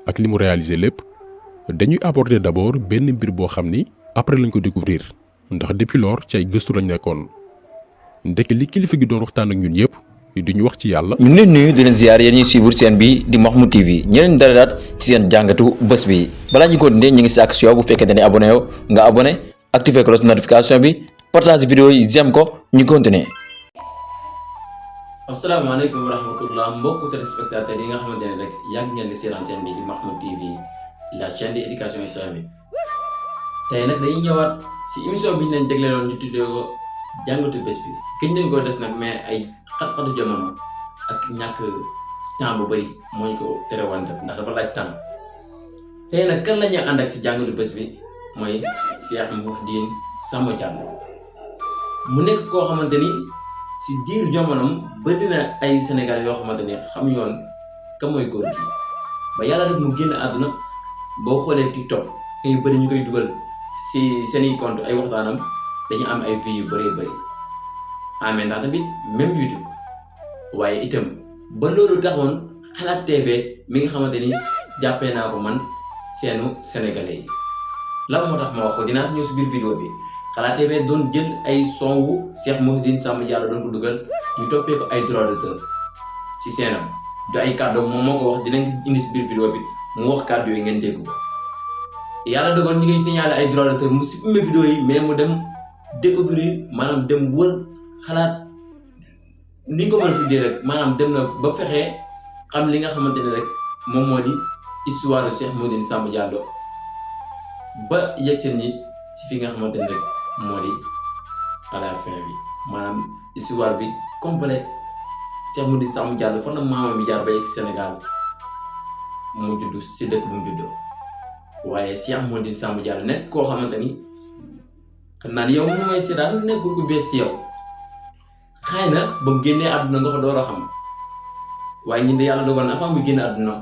ak li mu réalisé lépp dañuy aborder d'abord benn mbir boo xam ni après lañ ko découvrir ndax depuis lors ci ay gëstu lañ nekkoon ndekk li kilifa gi doon waxtaan ak ñun yëpp di ñu wax ci yàlla. ñu ngi leen nuyu di leen ziar yéen ñuy suivre seen bi di Mahmoud TV ñeneen dalalaat ci seen jàngatu bés bi balaa ñu continuer ñu ngi si ak si yow bu fekkee ne abonné yow nga abonné activer cloche notification bi partage vidéo yi j'aime ko ñu continuer. asalaamaaleykum wa rahmatullah mbokku téléspectateurs yi nga xamante ne rek yàgg ngeen di seetaan seen bi di Mahmoud TV la chaîne d'éducation islamique tey nag dañuy ñëwaat si émission bi ñu leen jagleeloon ñu tuddee ko jàngatu bés bi gëj nañ ko def nag mais ay xat-xatu jamono ak ñàkk temps bu bëri moo ñu ko terewoon def ndax dafa laaj temps tey nag kan la ñuy ànd ak si jàngatu bés bi mooy Cheikh Mouhidine Samba Diallo mu nekk koo xamante ni si diir jamonoom bëri na ay Sénégalais yoo xamante ni xam yoon ka mooy góor gi ba yàlla def mu génn àdduna boo xoolee TikTok yu bëri ñu koy dugal si seeni compte ay waxtaanam dañu am ay vues yu bëree bëri en même temps tamit même YouTube waaye itam ba loolu taxoon Xalaat TV mi nga xamante ni jàppee naa ko man seenu sénégalais yi la moo tax ma wax ko dinaa si ñëw si biir vidéo bi Xalaat TV doon jël ay son wu Cheikh Mouhidine Samba Diallo doon ko dugal ñu toppee ko ay droit d'auteur ci seenam du ay kàddu moom moo ko wax dinañ indi si biir vidéo bi mu wax kàddu yi ngeen dégg ko yàlla dogal ñu ngi signalé ay droit d'auteur mu supprimé vidéo yi mais mu dem découvrir maanaam dem wër xalaat ni ko mën a tuddee rek maanaam dem na ba fexe xam li nga xamante ne rek moom moo di histoire de Cheikh Mouhidine Samba Diallo ba yegg seen ñi si fi nga xamante ne rek moo di à la fin bi maanaam histoire bi complète Cheikh Mouhidine Samba Diallo fan la maamam bi jaar ba yegg Sénégal mu judd si dëkk bu mu juddoo waaye Cheikh Mouhidine Samba Diallo nekk koo xamante ni xam naa ni yow mu may seetaan nekkul ku bees si yow xëy na ba mu génnee àdduna nga ko door a xam waaye ñun de yàlla dogal na avant muy génne àdduna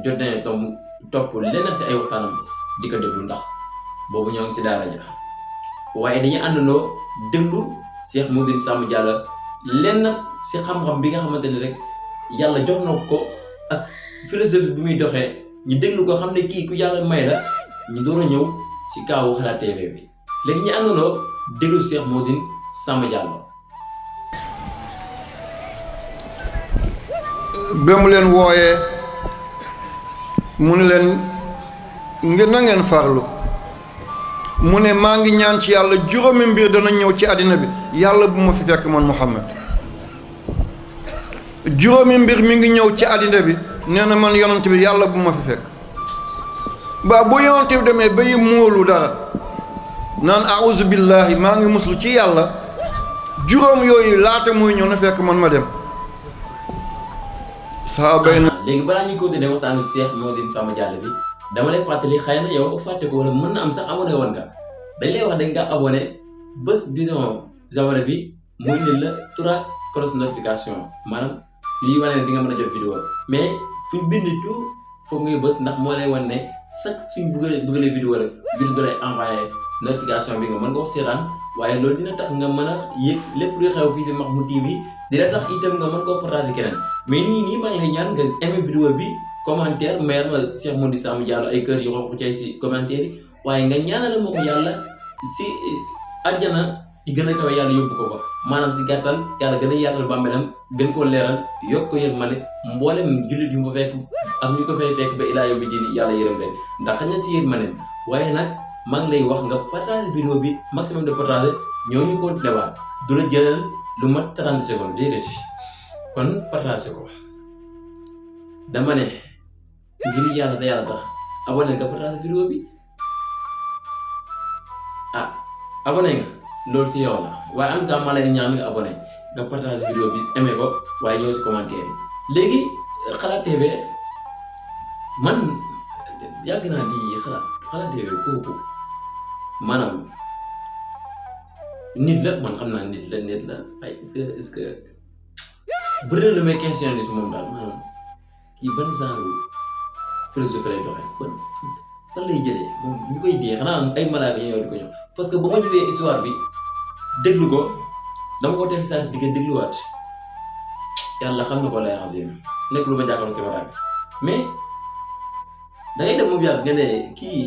jot nañu topp leneen si ay waxtaanam di ko déglu ndax boobu ñoo ngi si daara ja waaye dañuy àndandoo déglu Cheikh Mouhidine Samba Diallo lenn si xam-xam bi nga xamante ne rek yàlla jox na ko ak philosophie bi muy doxee ñu déglu ko xam ne kii ku yàlla may la ñu door a ñëw si kaawu Xalaat TV bi léegi ñu àndandoo déglu Cheikh Mouhidine Samba Diallo. ba mu leen wooyee mu ne leen ngeen na ngeen farlu mu ne maa ngi ñaan ci yàlla juróomi mbir dana ñëw ci àddina bi yàlla bu ma fi fekk man Muhammad juróomi mbir mi ngi ñëw ci àddina bi nee na man yonent bi yàlla bu ma fi fekk ba bu yonent bi demee ba yi móolu dara naan a'uzu billahi maa ngi muslu ci yàlla juróom yooyu laata muy ñëw na fekk man ma dem saaba yi léegi balaa ñuy continuer waxtaanu Cheikh Mouhidine Samba Diallo bi dama lay fàttali xëy na yow nga fàtte ko wala mën na am sax abonné woon nga dañ lay wax dañ nga abonné bés bidon jamono bi muy ne la tura cloche notification maanaam lii wane ne di nga mën a jot vidéo mais fuñ bind tout foog ngay bës ndax moo lay wan ne chaque suñ dugalee vidéo rek vidéo da lay envoyé notification bi nga mën nga ko seetaan waaye loolu dina tax nga mën a yëg lépp luy xew fii di Mahmoud TV dina tax itam nga mën koo partager keneen mais nii maa ngi lay ñaan nga aimé vidéo bi commentaire meer na Cheikh Mouhidine Samba Diallo ay kër yu xonq cay si commentaire yi waaye nga ñaanal ma ko yàlla si àjjana yi gën a kawe yàlla yóbbu ko fa maanaam si gàttal yàlla gën a yaatal bàmmeelam gën koo leeral yokk ko yërmande mboolem jullit yu mu fekk ak ñu ko fay fekk ba ilaa yow bi diini yàlla yërëm leen ndax xañ na si yërmandeem waaye nag maa ngi lay wax nga partager vidéo bi maximum de partager ñoo ñu continué waat du la jëlal lu mat 30 secondes déedéet kon partager ko dama ne ngir yàlla da yàlla tax abonné nga partager vidéo bi abonné nga loolu ci yow la waaye en tout cas maa lay ñaan nga abonné nga partager vidéo bi aimé ko waaye ñëw si commentaire yi léegi Xalaat TV man yàgg naa di Xalaat TV kooku maanaam nit la man xam naa nit la ay est-ce que bëri na lu may questionné si moom daal maanaam kii ban genre philosophie lay doxee kon fan lay jëlee moom ñu koy dee xanaa ay malaaka ñëw di ko ñëw parce que ba ma jëlee histoire bi déglu ko dama ko teel saa di ko dégluwaat yàlla xam na ko lay ranger nekk lu ma jàkkaarloo caméra bi mais da ngay dem moom yàgg nga ne kii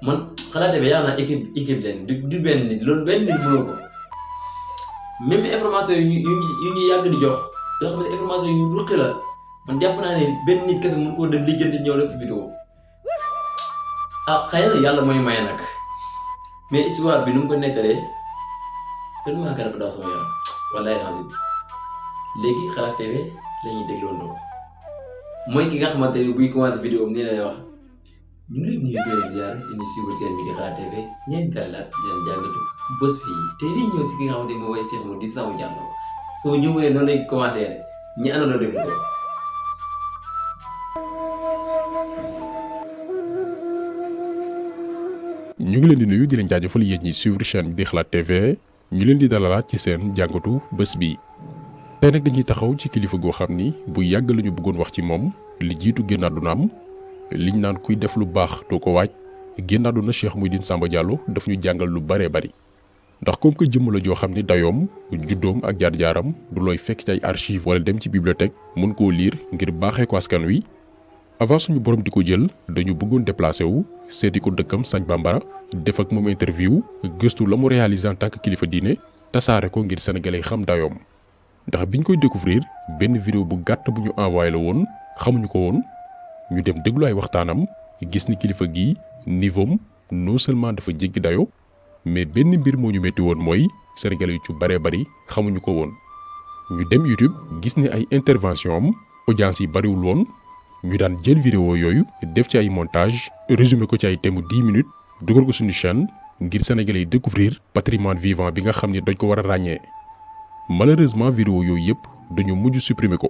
man Xalaat TV yaa naa équipe leen du benn nit loolu benn nit mënoo ko même information yu ñu yàgg di jox yoo xam ne information yu ruqi la man jàpp naa ne benn nit kese mën koo dem lijjanti ñëw def vidéo xëy na yàlla mooy maye nag mais histoire bi nu mu ko nettalee tellement que dafa daw sama yaram wallaay lazim léegi Xalaat TV la ñuy dégloondoo mooy ki nga xamante ni buy commencé vidéo am nii lay wax ñu ngi leen di nuyu ziar indi siiwal seen bi di Xalaat TV ñeenti talaat leen jàngatu bés fii te di ñëw si ki nga xamante ni mooy Cheikh Modou di sama jàngoo sama ñëwee noonu lay commencé rek ñi àndandoo déglu ko. ñu ngi leen di nuyu di leen jaajëfal yéen ñi suivre chaîne bi di Xalaat TV ñu leen di dalalaat ci seen jàngatu bés bi tey nag dañuy taxaw ci kilifa goo xam ni bu yàgg la ñu bëggoon wax ci moom li jiitu génn àddunaam liñ naan kuy def lu baax doo ko waaj génn àdduna Cheikh Mouhidine Samba Diallo daf ñu jàngal lu baree bari ndax comme que jëmm la joo xam ni dayoom juddoom ak jaar-jaaram du looy fekk ci ay archive wala dem ci bibliothèque mën koo lire ngir baaxee ko askan wi avant suñu borom di ko jël dañu bëggoon déplacé wu seeti ko dëkkam Sañ Bambara def ak moom interview gëstu la mu réalisé en tant que kilifa diine tasaare ko ngir sénégalais xam dayoom ndax biñ koy découvrir benn vidéo bu gàtt bu ñu envoyé la woon xamuñu ko woon ñu dem déglu ay waxtaanam gis ni kilifa gi niveau non seulement dafa jéggi dayo mais benn mbir moo ñu metti woon mooy sénégalais yu ci baree bari xamuñu ko woon ñu dem YouTube gis ni ay intervention am audience yi bariwul woon ñu daan jël vidéo yooyu def ci ay montage résumé ko ci ay thèmes 10 minutes dugal ko suñu chaîne ngir sénégalais yi découvrir patrimoine vivant bi nga xam ni dañ ko war a ràññee malheureusement vidéo yooyu yëpp dañu mujj supprimer ko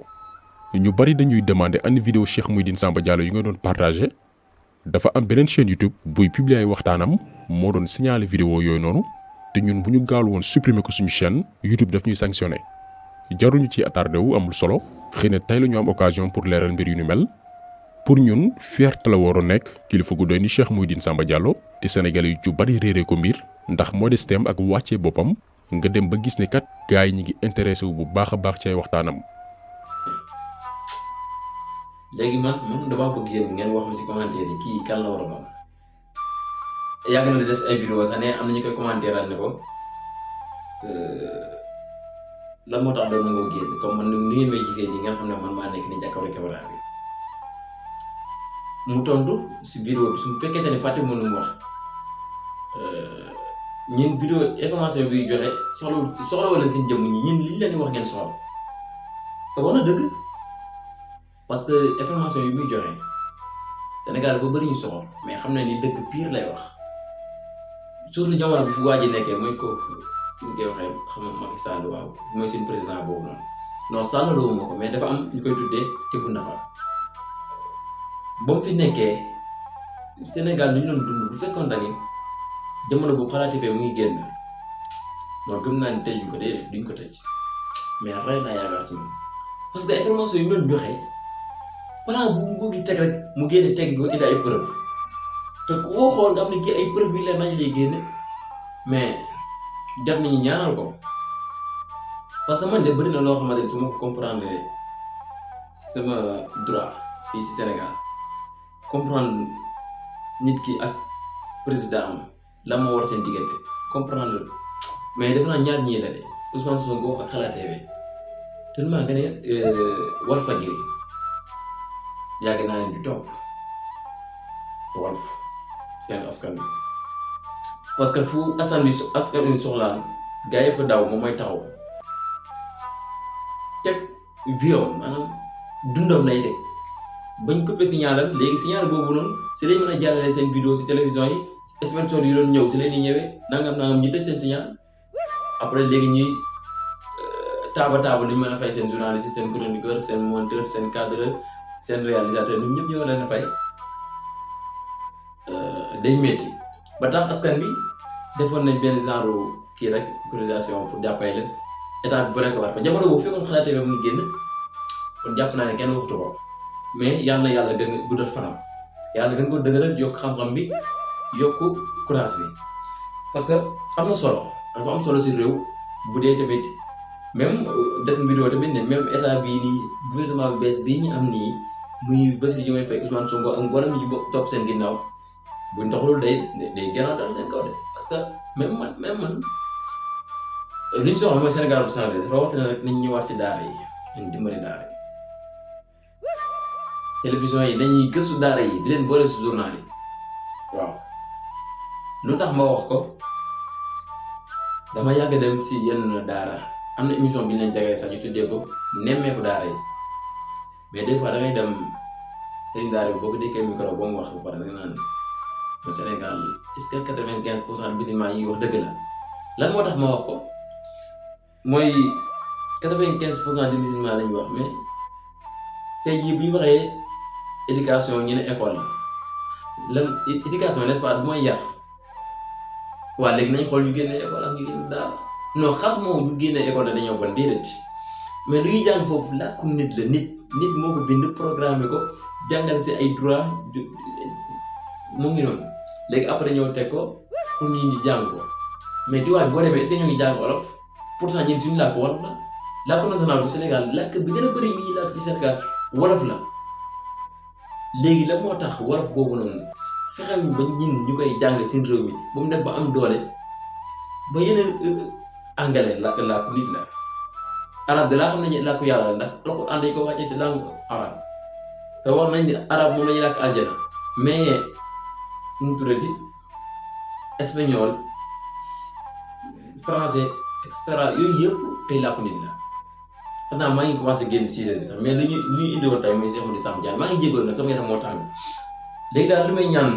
ñu bari dañuy demander ani vidéo Cheikh Mouhidine Samba Diallo yu nga doon partagé dafa am beneen chaîne YouTube buy publier ay waxtaanam moo doon signaler vidéo yooyu noonu te ñun bu ñu gaawul woon supprimer ko suñu chaîne YouTube daf ñuy sanctionné jaruñu ci attardé wu amul solo xëy na tey la ñu am occasion pour leeral mbir yu ni mel pour ñun fierté la waroon nekk kilifa gu doy ni Cheikh Mouhidine Samba Diallo te sénégalais yu ci bari réeree ko mbir ndax modestem ak wàccee boppam nga dem ba gis ne kat gars yi ñi ngi intéressé wu bu baax a baax ci ay waxtaanam. léegi man damaa bëgg yéen ngeen wax ma si commentaire yi kii kan la war a doon yàgg na di def ay vidéo sax ne am na ñu koy commentaire ne ko lan moo tax doon na nga génn comme man ni ngeen may gisee nii ngeen xam ne man maa nekk ni jàkkaarloo caméra bi mu tontu si vidéo bi su fekkee ne fàtte mënu mu wax ñun vidéo information bi joxe soxla wala si jëmm ñi ñun li leen di wax ngeen soxla te wax na dëgg parce que information yi muy joxe Sénégal dafa bëri ñu soxor mais xam na ni dëgg pire lay wax surtout jamono bi fi waa ji nekkee mooy ko ñu koy waxee xam nga Macky Sall waaw mooy suñu président boobu noonu non Sall loowu ma ko mais dafa am ñu koy tuddee Ibou Ndafa ba mu fi nekkee Sénégal ñu doon dund bu fekkoon ni jamono boobu Xalaat TV mu ngi génn non gëm naa ni tëj ko déedéet duñ ko tëj mais rey naa yaakaar si moom parce que information yi mu doon joxe balaa bu nguur gi teg rek mu génne teg ko indi ay preuve te ku ko xool nga xam ne kii ay preuve yi leer nañ lay génne mais jar nañu ñaanal ko parce que man de bëri na loo xamante ni su ma ko comprendre sama droit fii si Sénégal comprendre nit ki ak président am la moo war seen diggante comprendre mais def naa ñaar ñii la de Ousmane Sonko ak Xalaat TV tellement que ne Walfadjri yàgg naa leen di topp Walf seen askan bi parce que fu askan bi soxlaan gars yëpp daw moom mooy taxaw teg viom maanaam dundam lay teg bañ coupé signalam léegi signal boobu noonu si lañ mën a jàllale seen vidéo si télévision yi sponsor yi doon ñëw si leen di ñëwee nangam ñu tëj seen signal après léegi ñuy taaba li ñu mën a fay seen journaliste seen chroniqueur seen monteur seen cadreur seen réalisateur ñun ñëpp ñoo leen a fay day métti ba tax askan bi defoon nañ benn genre kii rek autorisation pour jàppale leen état bi bëre ko war ko jamono boobu fekkoon Xalaat TV mu génn kon jàpp naa ne kenn waxtu ko mais yal na yàlla gën a guddal fanam yàlla gën ko dëgëral yokk xam-xam bi yokk courage bi parce que am na solo dafa am solo si réew bu dee tamit même def vidéo tamit ne même état bii nii gouvernement bi bees bii ñu am nii muy Bassirou Diomaye Faye Ousmane Sonko ak mboolem ñi topp seen ginnaaw buñ doxalul day gën a dal seen kaw de parce que même man li ñu soxla mooy Sénégal bu changé rawatina nag nañ ñëwaat si daara yi nañ dimbali daara yi télévision yi dañuy gëstu daara yi di leen boole si journal yi waaw lu tax ma wax ko dama yàgg dem si yenn daara am na émission bi ñu leen jagleel sax ñu tuddee ko nemmeeku daara yi mais des fois da ngay dem sëriñ daara bi boo ko dékkee micro ba mu wax ba pare da nga naan au Sénégal est-ce que 95% musulmans yi wax dëgg la lan moo tax ma wax ko mooy 95% des musulmans lañu wax mais tey jii bu ñu waxee éducation ñu ne école la lan éducation n'est-ce pas mooy yar waa léegi nañ xool ñu génnee école ak ñu génne daara non xas moom bu génnee école da dañoo bon déedéet mais lu ñuy jàng foofu làkku nit la nit moo ko bind programme ko jàngal si ay droit mu ngi noonu léegi après ñëw teg ko pour nit ñi jàng ko mais diwaan bi boo demee te ñu ngi jàng wolof pourtant ñun suñu làkk wolof la làkk national bu Sénégal làkk bi gën a bëri mi ñuy làkk ci Sénégal wolof la léegi la moo tax wolof boobu noonu fexeel ba ñun ñu koy jàng seen réew mi ba mu def ba am doole ba yeneen anglais làkku nit la arab de laa xam nañu làkku yàlla la ndax alxuraan dañ ko wàccee ci langue arab te wax nañ ni arab moom lañuy làkk aljana mais nu mu tuddati espagnol français et cetera yooyu yëpp ay làkku nit la xam naa maa ngi commencé génn sujet bi sax mais li ñuy indi woon tey mooy Cheikh Mody Samb Diallo maa ngi jégoon nag sama yaram moo tàng léegi daal li may ñaan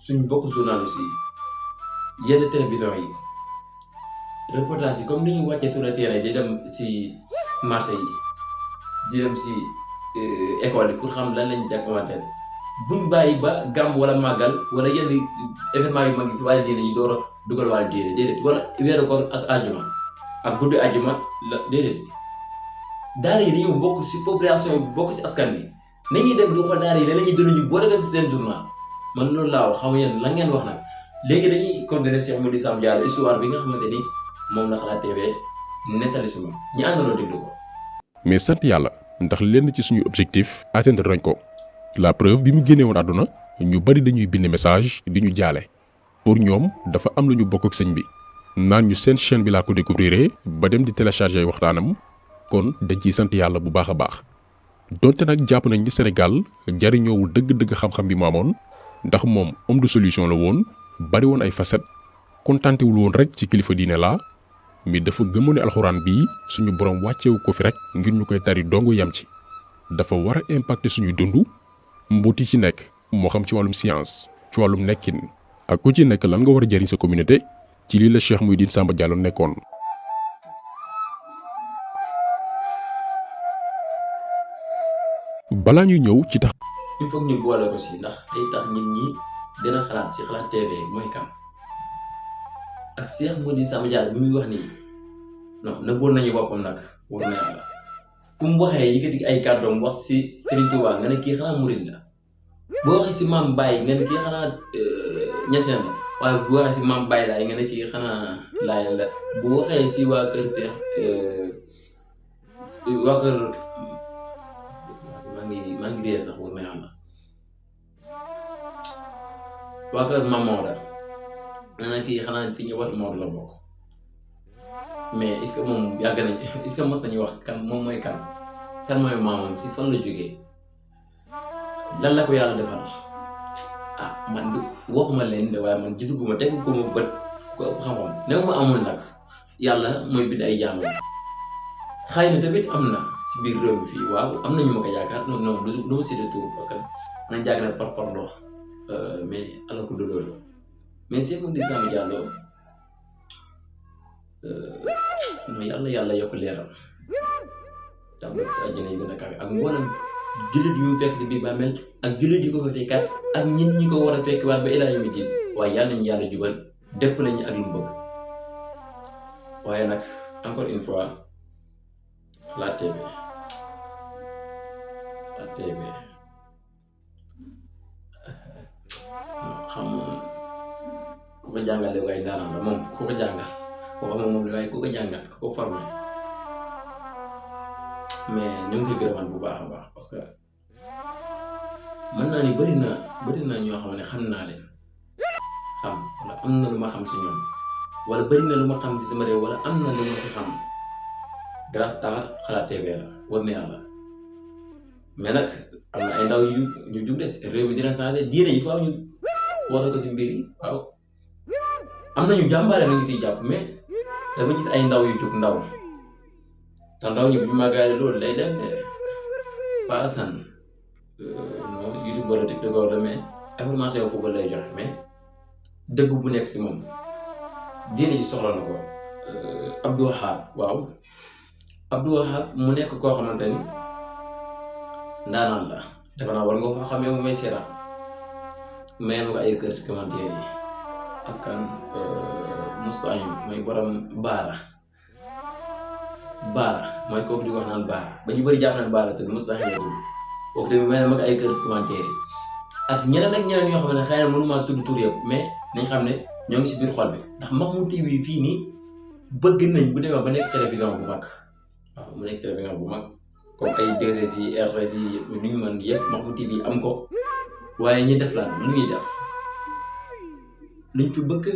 suñ bokk journaliste yi yenn télévision yi reportage yi comme ni ñu wàccee sur le terrain di dem si marché yi di dem si école yi pour xam lan lañ jàppante buñ bàyyi ba gàmm wala màggal wala yenn événement yu mag yi si wàllu diine yi door a dugal wàllu diine déedéet wala weeru koor ak àjjuma ak guddi àjjuma la déedéet daara yi dañoo bokk si population bi bokk si askan bi nañuy dem di xool daara yi la ñuy dund ñu boole ko si seen journal man loolu laa wax xam yéen la ngeen wax nag léegi dañuy continuer Cheikh Mody Samb Diallo histoire bi nga xamante ni moom la Xalaat TV nettali si moom ñi àndandoo déglu ko. mais sant yàlla ndax lenn ci suñu objectif atteindre nañ ko la preuve bi mu génnee woon àdduna ñu bari dañuy bind message di ñu jaale pour ñoom dafa am lu ñu bokk ak sëñ bi naan ñu seen chaîne bi laa ko découvrir ba dem di télécharger waxtaanam kon dañ ciy sant yàlla bu baax a baax donte nag jàpp nañ ni Sénégal jariñoowul dëgg-dëgg xam-xam bi mu amoon ndax moom homme de solution la woon bari woon ay facettes kontantewul woon rek ci kilifa diine laa mais dafa gëmoon ne alxuraan bii suñu borom wàccewu ko fi rek ngir ñu koy tari dong yam ci dafa war a impacter suñuy dund mbuuti ci nekk moo xam ci wàllum science ci wàllum nekkin ak ku ci nekk lan nga war a jëriñ sa communauté ci lii la Cheikh Mody Samb Diallo nekkoon. balaa ñuy ñëw ci tax. il faut ñu boole ko si ndax day tax nit ñi dina xalaat si Xalaat TV mooy kan ak Cheikh Mody Samb Diallo bi muy wax nii non nëbboon nañu boppam nag war na yàlla fu mu waxee yëkkati ay kàddoom wax si Serigne Touba nga ne kii xanaa murid la boo waxee si Maam Baye nga ne kii xanaa Ñaseen la waaye bu waxee si Maam Baye laay nga ne kii xanaa Laay la bu waxee si waa kër Cheikh waa kër maa ngi réer sax war na yàlla waa kër Maam Maodo nga ne kii xanaa ci ñëwaat Maodo la bokk mais est-ce que moom yàgg nañ est-ce que mos nañu wax kan moom mooy kan mooy maamam si fan la jógee lan la ko yàlla defal ah man waxuma leen de waaye man gisuguma tegu ko ma bët ko ëpp xam-xam néew ma amul nag yàlla mooy bind ay jaam xëy na tamit am na si biir réew mi fii waaw am na ñu ma ko yaakaar non non du ma cité tout parce que nañ jàgg na par parloo mais ala ko du loolu mais Cheikh Mody Samb Diallo non yàlla yokk leeram tam rek si àjjana yi gën a kawe ak mboolem jullit yu mu fekk di biir bàmmeel ak jullit yi ko fa fekkaat ak ñit ñi ko war a fekk waat ba ilaa yawmi diin waaye yàlla nañu yàlla jubal dëpp nañu ak lu mu bëgg waaye nag encore une fois Xalaat TV xam ku ko jàngale waaye daanam la moom ku ko jàngal waxuma moom la waaye ku ko jàngal ku ko formé mais ñu ngi koy gërëmaat bu baax a baax parce que mën naa ni bëri na ñoo xam ne xam naa leen xam wala am na lu ma xam si ñoom wala bëri na lu ma xam si sama réew wala am na lu ma fi xam grâce à Xalaat TV la war na yàlla mais nag am na ay ndaw yu jug des réew mi dina changé diine yi faaw ñu wala ko si mbir yi waaw am nañu jàmbaare na ngi siy jàpp mais dama gis ay ndaw yu jug ndaw te ndaw ñi bu ñu màggaale loolu day dem de pas san non YouTube wala TikTok wala mais information foofu lay joxe mais dëgg bu nekk si moom diine ji soxla na ko Abdou Wahab waaw Abdou Wahab mu nekk koo xamante ni ndaanaan la defe naa war nga ko xamee mu may seetaan mais ma ko ay kër si commentaire yi ak kan Moustapha mooy borom Baara mooy kooku di wax naan Baara ba ñu bëri jàpp naan Baara tudd Moustapha la tudd kooku tamit may na ma ko ay kër si commentaire yi ak ñeneen ak ñeneen yoo xam ne xëy na mënuma tudd tur yëpp mais nañ xam ne ñoo ngi si biir xol bi ndax Mahmoud TV fii nii bëgg nañ bu demee ba nekk télévision bu mag waaw mu nekk télévision bu mag comme ay DRS yi RTS yi lu ñu mën yëpp Mahmoud TV am ko waaye ñi def la lu ñuy def luñ fi bëgg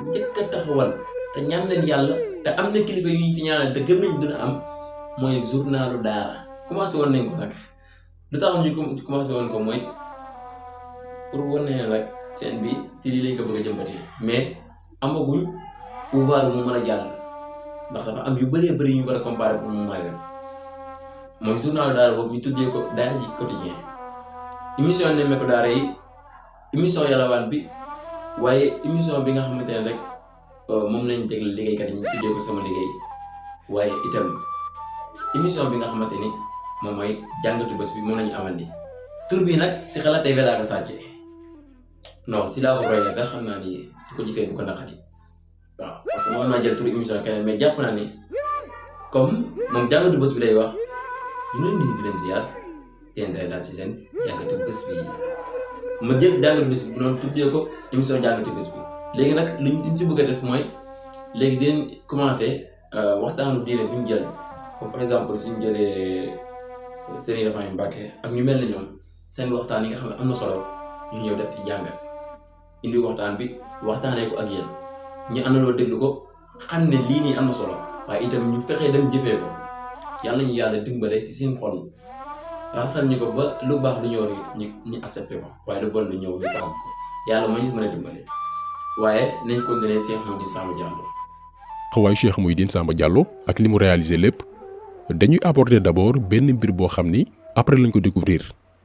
njëkk a taxawal te ñaan leen yàlla te am na kilifa yu ñu fi ñaanal te gëm nañ dina am mooy journalu daara commencé woon nañ ko nag lu tax ñu commencé woon ko mooy pour wane ne nag seen bi ci lii lañ ko bëgg a jëmbatee mais amaguñ pouvoir mu mën a jàll ndax dafa am yu bëree bëri yu ñu war a comparer pour mu mën a dem mooy journalu daara boobu ñu tuddee ko daara ji quotidien émission Nemmeeku Daara yi émission Yalawaan bi waaye émission bi nga xamante ne rek moom lañ tegle liggéeykat yi ñu tuddee ko sama liggéey waaye itam émission bi nga xamante ni moom mooy jàngatu bés bi moom lañu amal ni tur bi nag si Xalaat TV laa ko sàccee non ci laa ko roy nga xam naa ni su ko jëfee bu ko naqati waaw parce que moom maa jël tur émission keneen mais jàpp naa ni comme moom jàngatu bés bi lay wax ñu leen di leen ziar te daal ci seen jàngatu bés bi ma jël jàngatu bés bi noonu tuddee ko émission jàngatu bés bi léegi nag liñ ci bëgg a def mooy léegi dinañ commencé waxtaanu diine bu ñu jël comme par exemple suñu jëlee Serigne Rafaay Mbacke ak ñu mel ni ñoom seen waxtaan yi nga xam ne am na solo ñu ñëw def ci jàngat indi waxtaan bi waxtaanee ko ak yéen ñu àndandoo déglu ko xam ne lii nii am na solo waaye itam ñu fexee dem jëfee ko yàlla ñu yàlla dimbale si seen xol rafetal ñu ko ba lu baax lu ñëw ñu accepté ko waaye lu bon lu ñëw ñu baax ko yàlla moo ñu mën a dimbale waaye nañ continuer Cheikh Mouhidine Samba Diallo. xawaayu Cheikh Mouhidine Samba Diallo ak li mu réalisé lépp dañuy aborder d'abord benn mbir boo xam ni après lañ ko découvrir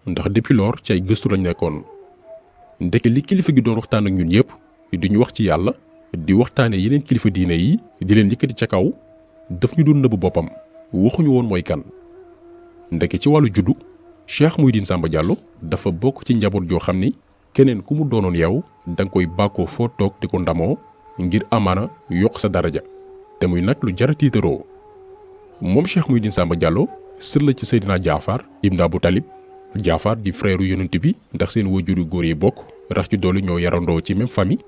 ndax depuis lors ci ay gëstu lañ nekkoon ndeke li kilifa gi doon waxtaan ak ñun yëpp di ñu wax ci yàlla di waxtaanee yeneen kilifa diine yi di leen yëkkati ca kaw daf ñu doon nëbb boppam waxuñu woon mooy kan. ndeke ci wàllu juddu Cheikh Mouhidine Samba Diallo dafa bokk ci njaboot joo xam ni keneen ku mu doonoon yow da nga koy bàkkoo foo toog di ko ndamoo ngir amaana yokk sa daraja te muy nag lu jara tiitaroo moom Cheikh Mouhidine Samba Diallo sët la ci Seydina Jaafar ibn Abu Talib Jaafar di frère yonent bi ndax seen wajuru góor yi bokk rax ci doolu ñoo yarandoo ci même famille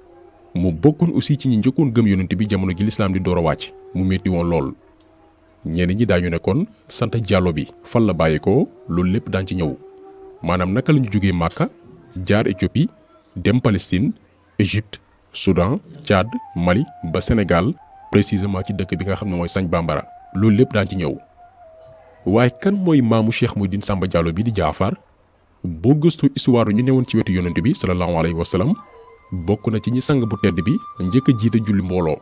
mu bokkoon aussi ci ñi njëkkoon gëm yonent bi jamono ji lislaam di door a wàcc mu metti woon lool. ñenn ñi daañu nekkoon sant Diallo bi fan la bàyyeekoo loolu lépp daan ci ñëw maanaam naka la ñu jógee Màkka jaar Éthiopie dem Palestine Égypte Soudan Tchad Mali ba Sénégal précisément ci dëkk bi nga xam ne mooy Sañ Bambara loolu lépp daan ci ñëw. waaye kan mooy maamu Cheikh Mouhidine Samba Diallo bi di Jaafar boo gëstu histoire ñu newoon ci wetu yonent bi sallallahu alayhi wa sallam bokk na ci ñi sang bu tedd bi njëkk a jiite julli mbooloo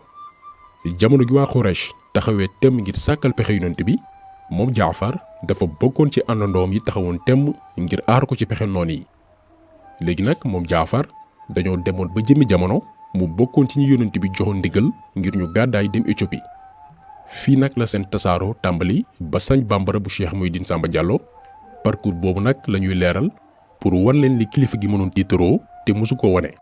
jamono gi waa Quraysh taxawee temm ngir sàkkal pexe yonent bi moom Jaafar dafa bokkoon ci àndandoom yi taxawoon temm ngir aar ko ci pexe noon yi. léegi nag moom Jaafar dañoo demoon ba jëmmi jamono mu bokkoon ci ñi yonent bi joxoon ndigal ngir ñu gàddaay dem Éthiopie fii nag la seen tasaaroo tàmbali ba Sañ Bambara bu Cheikh Mouhidine Samba Diallo parcours boobu nag la ñuy leeral pour wan leen li kilifa gi mënoon tiitaroo te mosu ko wane.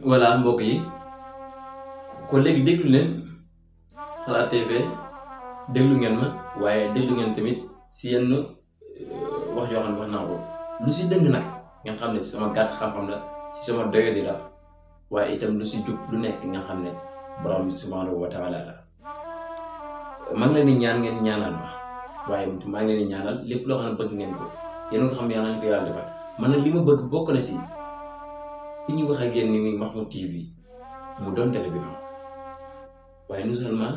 voilà mbokk yi kon léegi déglu leen Xalaat TV déglu ngeen ma waaye déglu ngeen tamit si yenn wax yoo xam ne wax naa ko lu si dëng nag ngeen xam ne si sama gàtt xam-xam la si sama doyadi la waaye itam lu si jub lu nekk nga xam ne borom bi subhanahu wa taala la maa ngi leen di ñaan ngeen ñaanal ma waaye maa ngi leen di ñaanal lépp loo xam ne bëgg ngeen ko yéen nga xam ne yàlla nañu ko yàlla defal man nag li ma bëgg bokk na si fi ñuy wax ak yéen ni Mahmoud TV mu doon télévision waaye non seulement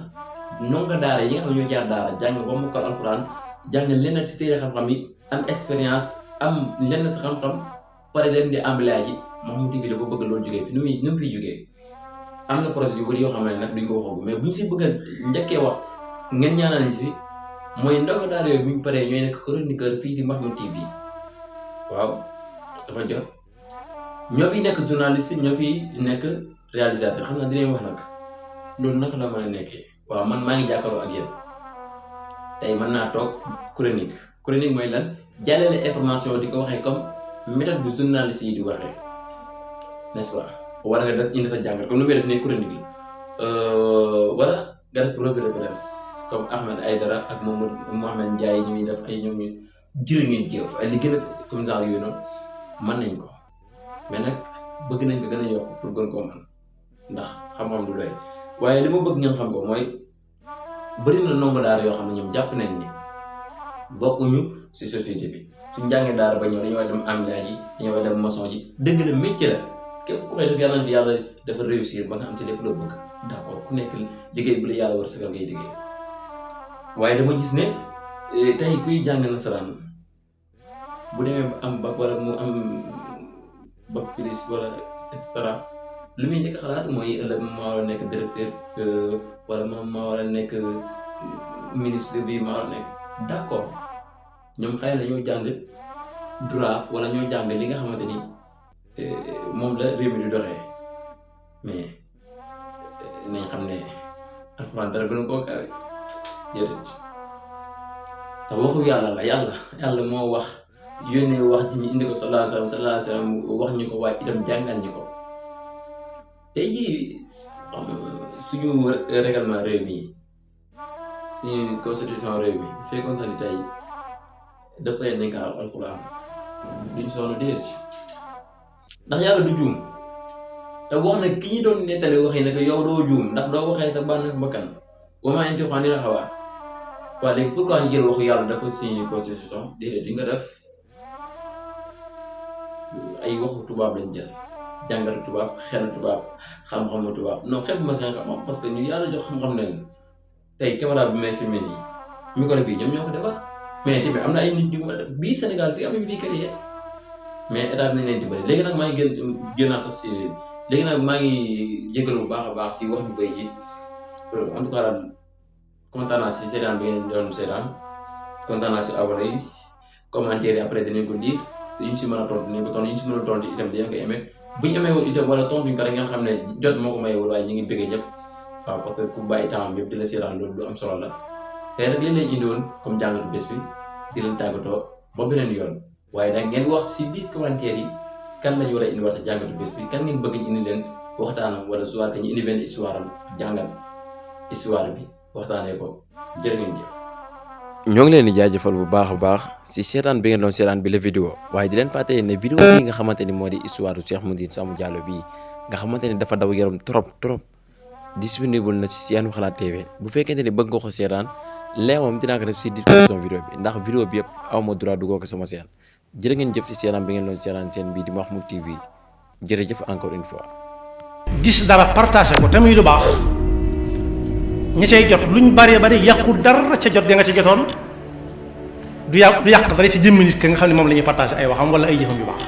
ndongo daara yi nga xam ne ñoo jaar daara jàng ba mokkal alxuraan jàng lenn si téere xam-xam yi am expérience am lenn si xam-xam pare dem di emballage ji Mahmoud TV la ko bëgg loolu jógee fi nu mu fiy jógee am na projet yu bëri yoo xam ne nag duñ ko waxagu mais buñ si bëgg a njëkkee wax ngeen ñaanal si mooy ndongo daara yooyu buñ paree ñooy nekk chroniqueur fii si Mahmoud TV waaw dafa jot ñoo fi nekk journaliste ñoo fi nekk réalisateur xam naa dinañ wax nag loolu naka la mën a nekkee waaw man maa ngi jàkkaarloo ak yéen tey mën naa toog chronique mooy lan jàllale information di ko waxee comme méthode bu journaliste yi di waxee n'est-ce pas wala nga def indi fa jàngat comme lu may def ne chronique la wala nga def revue de presse comme Ahmed Aïdara ak Mohamed Ndiaye ñuy def ay ñoom ñu jërë ngeen jëf ay li gën a comme genre yooyu noonu mën nañ ko mais nag bëgg nañ ko gën a yokk pour gën koo mën ndax xam-xam du doy waaye li ma bëgg ngeen xam ko mooy bëri na ndongo daara yoo xam ne ñoom jàpp nañ ni bokkuñu si société bi suñ jàngee daara ba ñëw dañoo war a dem emballage yi dañoo war a dem maçon ji dëgg la métier la képp ku koy def yàlla dafa réussir ba nga am ci lépp loo bëgg d'accord ku nekk liggéey bu la yàlla war sëgal ngay liggéey waaye dama gis ne tey kuy jàng nasaraan bu demee ba am bac wala mu am bac plus wala et cetera lu muy nekk xalaat mooy ëllëg maa war a nekk directeur wala maa war a nekk ministre bi maa war a nekk d'accord ñoom xëy na ñoo jàng droit wala ñoo jàng li nga xamante ni moom la réew mi di doxee mais nañ xam ne alxuraan dara gën a koo kawe déedéet te waxu yàlla la yàlla moo wax yónnee wax ji ñu indi ko sallallahu alayhi wa sallam wax ñu ko waaye itam jàngal ñu ko tey jii suñu règlement réew mi suñu constitution réew mi bu fekkoon ni tey dëppale nañ ko alxuraan duñ sonn déedéet ndax yàlla du juum te wax na ki ñu doon nettali waxee ne que yow doo juum ndax doo waxee sa bànneex bakkan wa maa yantiqu anil hawaa waaye léegi pourquoi ñu jël waxu yàlla da ko signé constitution déedéet duñ ko def ay waxu tubaab lañ jël jàngatu tubaab xel tubaab xam-xamu tubaab non xel bu ma seen xam-xam parce que ñu yàlla jox xam-xam leen tey caméra bi may filmé nii micro bii ñoom ñoo ko defar mais tamit am na ay nit ñu ko def bii Sénégal fii am nañu fii créé mais état bi nañ leen di bëri léegi nag maa ngi génnaat sax si léegi nag maa ngi jégalu bu baax a baax si wax ju bëri ji en tout cas daal kontaan naa si seetaan bi ngeen doon seetaan kontaan naa si abonné yi commentaire yi après dinañ ko lire te ñu si mën a tontu dinañ ko tontu ñu si mën a tontu itam dinañ ko aimé bu ñu amee woon itam wala tontuñ ko rek ngeen xam ne jot moo ko mayewul waaye ñu ngi bëggee ñëpp waaw parce que ku bàyyi temps yëpp di la seetaan loolu lu am solo la tey nag leen lañ indi woon comme jàngatu bés bi di leen tàggatoo ba beneen yoon waaye nag ngeen wax si biir commentaire yi kan lañ war a indiwaat sa jàngatu bés bi kan ngeen bëgg ñu indi leen waxtaanam wala soit que ñu indi benn histoire am jàngal histoire bi waxtaanee ko jërë ngeen jëf. ñoo ngi leen di jaajëfal bu baax a baax si seetaan bi ngeen doon seetaan bi la vidéo waaye di leen fàttali ne vidéo bi nga xamante ni moo di histoire Cheikh Mouhidine Samou Diallo bii nga xamante ni dafa daw yaram trop disponible na ci Siyanu Xalaat TV bu fekkente ni bëgg nga ko seetaan lee moom dinaa ko def si description vidéo bi ndax vidéo bi yëpp aw ma droit duggoo ko sama seen jërë ngeen jëf si seetaan bi ngeen doon seetaan seen bii di Mahmoud TV jërëjëf encore une fois. gis dara partagé ko te muy lu baax ña cay jot luñ bëree bëri yàqu dara ca jot ga nga ca jotoon du yàq dara ci jëmmi nit ki nga xam ne moom la ñuy partagé ay waxam wala ay jëfam yu baax.